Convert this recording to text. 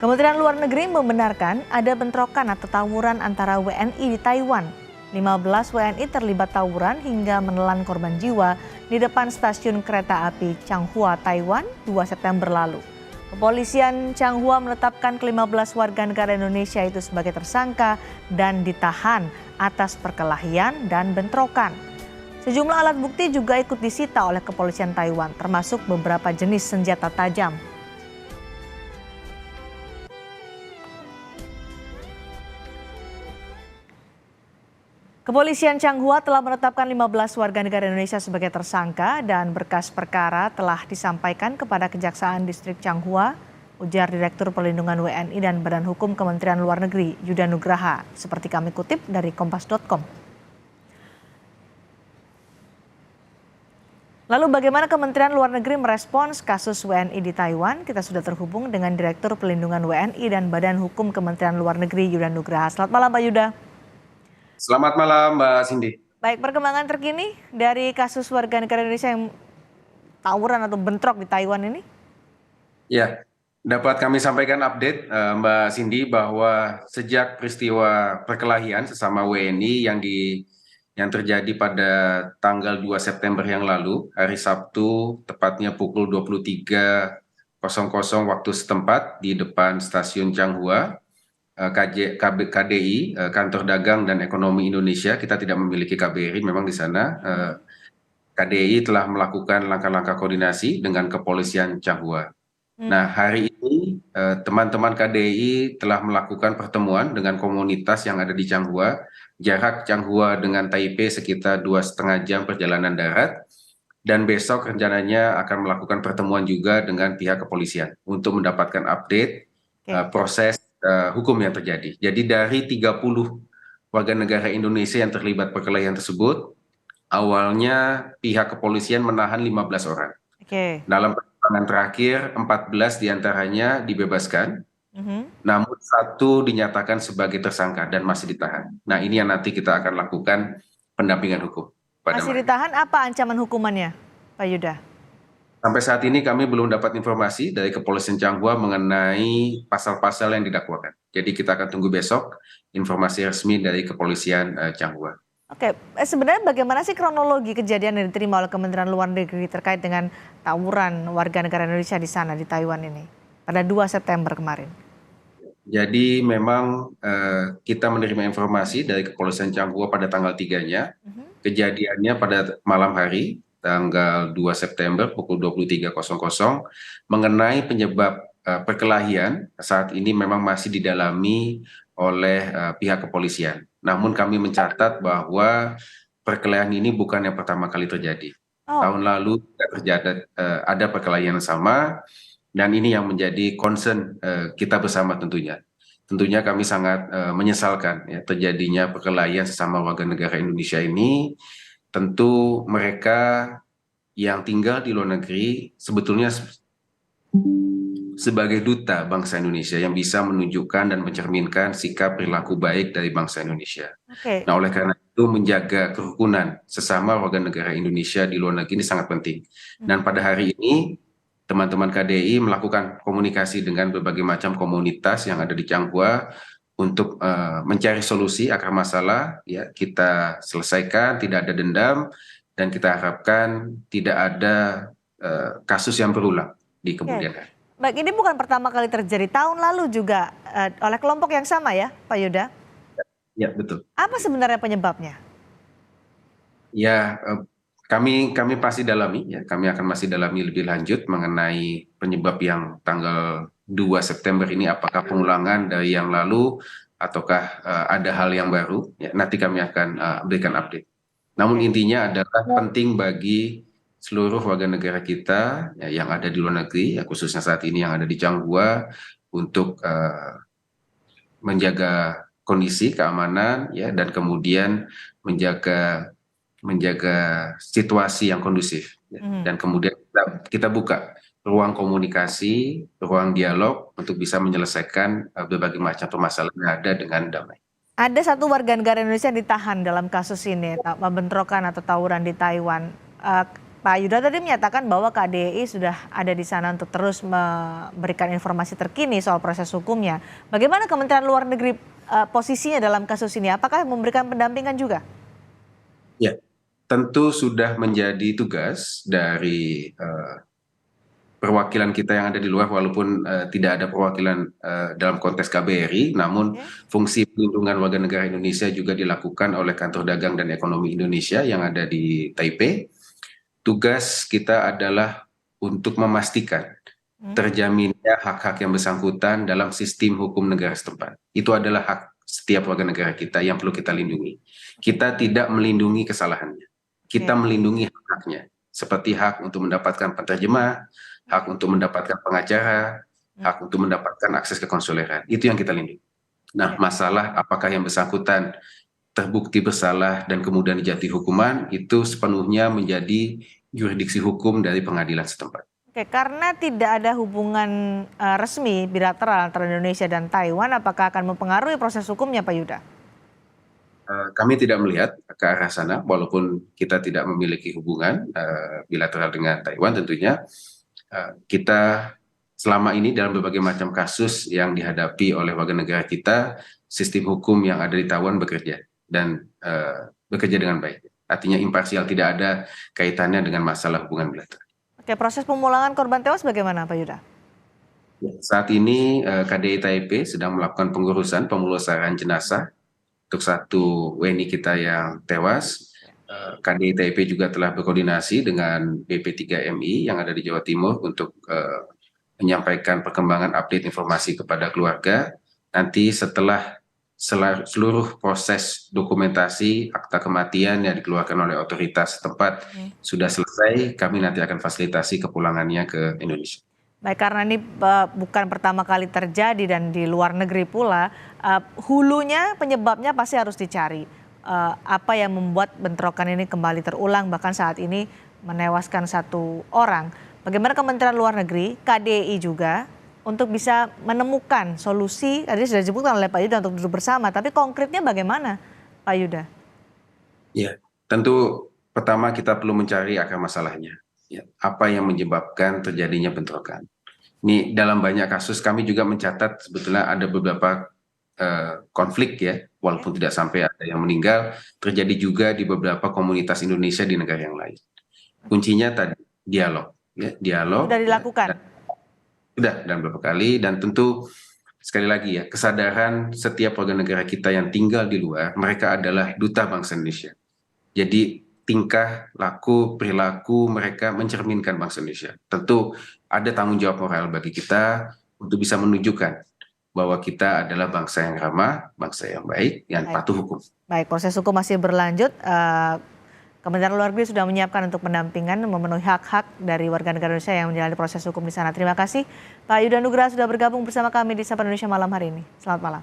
Kementerian Luar Negeri membenarkan ada bentrokan atau tawuran antara WNI di Taiwan. 15 WNI terlibat tawuran hingga menelan korban jiwa di depan stasiun kereta api Changhua, Taiwan 2 September lalu. Kepolisian Changhua menetapkan ke-15 warga negara Indonesia itu sebagai tersangka dan ditahan atas perkelahian dan bentrokan. Sejumlah alat bukti juga ikut disita oleh kepolisian Taiwan, termasuk beberapa jenis senjata tajam. Kepolisian Changhua telah menetapkan 15 warga negara Indonesia sebagai tersangka dan berkas perkara telah disampaikan kepada Kejaksaan Distrik Changhua, ujar Direktur Perlindungan WNI dan Badan Hukum Kementerian Luar Negeri, Yuda Nugraha, seperti kami kutip dari kompas.com. Lalu bagaimana Kementerian Luar Negeri merespons kasus WNI di Taiwan? Kita sudah terhubung dengan Direktur Perlindungan WNI dan Badan Hukum Kementerian Luar Negeri, Yuda Nugraha. Selamat malam, Pak Yuda. Selamat malam, Mbak Cindy. Baik, perkembangan terkini dari kasus warga negara Indonesia yang tawuran atau bentrok di Taiwan ini? Ya, dapat kami sampaikan update Mbak Cindy bahwa sejak peristiwa perkelahian sesama WNI yang terjadi pada tanggal 2 September yang lalu, hari Sabtu, tepatnya pukul 23.00 waktu setempat di depan stasiun Changhua, KDI, Kantor Dagang dan Ekonomi Indonesia, kita tidak memiliki KBRI memang di sana. KDI telah melakukan langkah-langkah koordinasi dengan kepolisian Changhua. Nah, hari ini teman-teman KDI telah melakukan pertemuan dengan komunitas yang ada di Changhua. Jarak Changhua dengan Taipei sekitar 2,5 jam perjalanan darat. Dan besok rencananya akan melakukan pertemuan juga dengan pihak kepolisian untuk mendapatkan update proses hukum yang terjadi. Jadi dari 30 warga negara Indonesia yang terlibat perkelahian tersebut, awalnya pihak kepolisian menahan 15 orang. Dalam perkembangan terakhir, 14 diantaranya dibebaskan, namun 1 dinyatakan sebagai tersangka dan masih ditahan. Nah, ini yang nanti kita akan lakukan pendampingan hukum. Masih ditahan, apa ancaman hukumannya, Pak Yuda? Sampai saat ini kami belum dapat informasi dari kepolisian Changhua mengenai pasal-pasal yang didakwakan. Jadi kita akan tunggu besok informasi resmi dari kepolisian Changhua. Oke, sebenarnya bagaimana sih kronologi kejadian yang diterima oleh Kementerian Luar Negeri terkait dengan tawuran warga negara Indonesia di sana di Taiwan ini pada 2 September kemarin? Jadi memang kita menerima informasi dari kepolisian Changhua pada tanggal 3-nya. Kejadiannya pada malam hari, tanggal 2 September pukul 23.00 mengenai penyebab perkelahian saat ini memang masih didalami oleh pihak kepolisian. Namun kami mencatat bahwa perkelahian ini bukan yang pertama kali terjadi. Tahun lalu terjadi ada perkelahian yang sama dan ini yang menjadi concern kita bersama tentunya. Tentunya kami sangat menyesalkan ya, terjadinya perkelahian sesama warga negara Indonesia ini. Tentu mereka yang tinggal di luar negeri sebetulnya sebagai duta bangsa Indonesia yang bisa menunjukkan dan mencerminkan sikap perilaku baik dari bangsa Indonesia. Nah, oleh karena itu menjaga kerukunan sesama warga negara Indonesia di luar negeri ini sangat penting. Dan pada hari ini teman-teman KDI melakukan komunikasi dengan berbagai macam komunitas yang ada di Changhua untuk mencari solusi akar masalah, ya kita selesaikan, tidak ada dendam, dan kita harapkan tidak ada kasus yang berulang di kemudian hari. Baik, ini bukan pertama kali terjadi, tahun lalu juga oleh kelompok yang sama ya, Pak Yuda? Ya, betul. Apa sebenarnya penyebabnya? Ya, kami pasti dalami, ya kami akan masih dalami lebih lanjut mengenai penyebab yang tanggal 2 September ini, apakah pengulangan dari yang lalu ataukah ada hal yang baru, ya, nanti kami akan berikan update. Namun intinya adalah penting bagi seluruh warga negara kita ya, yang ada di luar negeri, ya, khususnya saat ini yang ada di Changhua, untuk menjaga kondisi keamanan, ya, dan kemudian menjaga situasi yang kondusif, ya. Dan kemudian kita buka ruang komunikasi, ruang dialog untuk bisa menyelesaikan berbagai macam permasalahan yang ada dengan damai. Ada 1 warga negara Indonesia yang ditahan dalam kasus ini, bentrokan atau tawuran di Taiwan. Pak Yuda tadi menyatakan bahwa KDI sudah ada di sana untuk terus memberikan informasi terkini soal proses hukumnya. Bagaimana Kementerian Luar Negeri posisinya dalam kasus ini? Apakah memberikan pendampingan juga? Ya, tentu sudah menjadi tugas dari perwakilan kita yang ada di luar, walaupun tidak ada perwakilan dalam konteks KBRI, namun Oke. fungsi pelindungan warga negara Indonesia juga dilakukan oleh Kantor Dagang dan Ekonomi Indonesia yang ada di Taipei. Tugas kita adalah untuk memastikan terjaminnya hak-hak yang bersangkutan dalam sistem hukum negara setempat. Itu adalah hak setiap warga negara kita yang perlu kita lindungi. Kita tidak melindungi kesalahannya, kita Oke. melindungi hak-haknya, seperti hak untuk mendapatkan penerjemah, hak untuk mendapatkan pengacara, hak untuk mendapatkan akses ke konsuleran. Itu yang kita lindungi. Nah, Oke. masalah apakah yang bersangkutan terbukti bersalah dan kemudian dijatuhi hukuman, itu sepenuhnya menjadi yurisdiksi hukum dari pengadilan setempat. Oke, karena tidak ada hubungan resmi bilateral antara Indonesia dan Taiwan, apakah akan mempengaruhi proses hukumnya, Pak Yuda? Kami tidak melihat ke arah sana, walaupun kita tidak memiliki hubungan bilateral dengan Taiwan tentunya. Kita selama ini dalam berbagai macam kasus yang dihadapi oleh warga negara kita, sistem hukum yang ada di Taiwan bekerja dan bekerja dengan baik. Artinya imparsial, tidak ada kaitannya dengan masalah hubungan bilateral. Oke, proses pemulangan korban tewas bagaimana, Pak Yuda? Saat ini KDI Taipei sedang melakukan pengurusan pemulasaran jenazah untuk satu WNI kita yang tewas. KDI Taipei juga telah berkoordinasi dengan BP3MI yang ada di Jawa Timur untuk menyampaikan perkembangan update informasi kepada keluarga. Nanti setelah seluruh proses dokumentasi akta kematian yang dikeluarkan oleh otoritas setempat sudah selesai, kami nanti akan fasilitasi kepulangannya ke Indonesia. Baik, karena ini bukan pertama kali terjadi dan di luar negeri pula, hulunya penyebabnya pasti harus dicari. Apa yang membuat bentrokan ini kembali terulang bahkan saat ini menewaskan satu orang. Bagaimana Kementerian Luar Negeri, KDI juga untuk bisa menemukan solusi, tadi sudah disebutkan oleh Pak Yuda untuk duduk bersama, tapi konkretnya bagaimana Pak Yuda? Ya, tentu pertama kita perlu mencari akar masalahnya. Ya, apa yang menyebabkan terjadinya bentrokan. Ini dalam banyak kasus kami juga mencatat sebetulnya ada beberapa konflik ya, walaupun tidak sampai ada yang meninggal, terjadi juga di beberapa komunitas Indonesia di negara yang lain. Kuncinya tadi dialog, ya, dialog. Sudah dilakukan? Sudah dan beberapa kali, dan tentu sekali lagi ya, kesadaran setiap warga negara kita yang tinggal di luar, mereka adalah duta bangsa Indonesia. Jadi tingkah, laku, perilaku mereka mencerminkan bangsa Indonesia. Tentu ada tanggung jawab moral bagi kita untuk bisa menunjukkan bahwa kita adalah bangsa yang ramah, bangsa yang baik, yang patuh hukum. Baik, proses hukum masih berlanjut. Kementerian Luar Negeri sudah menyiapkan untuk pendampingan memenuhi hak-hak dari warga negara Indonesia yang menjalani proses hukum di sana. Terima kasih Pak Yuda Nugraha sudah bergabung bersama kami di Sapa Indonesia malam hari ini. Selamat malam.